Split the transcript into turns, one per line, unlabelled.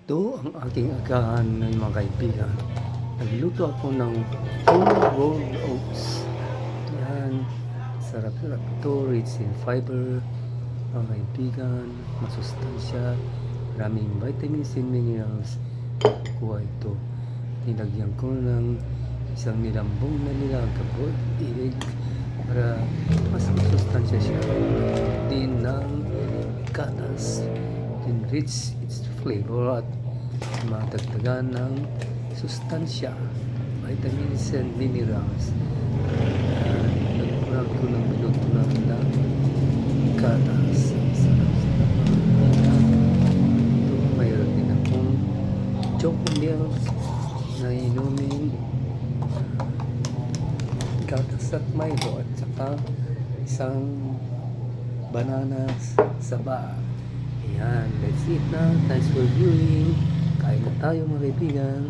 Ito ang aking agahan ng mga kaibigan. Nagluto ako ng whole rolled oats. Yan, sarap-sarap ito, rich in fiber, mga kaibigan, masustansya, maraming vitamins and minerals. Kuha ito. Nilagyan ko ng isang nilambong na nilagabot, egg, para mas masustansya siya. Din ng gatas, enrich its flavor at matagdagan ng sustansya, vitamins and minerals. Nagkurang ko ng pinutulan ng gatas. Sarap-sarap. Ito, mayroon din akong choco milk na inumin, gatas at Milo, at saka isang banana sa bar. Ayan, let's eat na. Thanks for viewing. Kain na tayo mga kaibigan.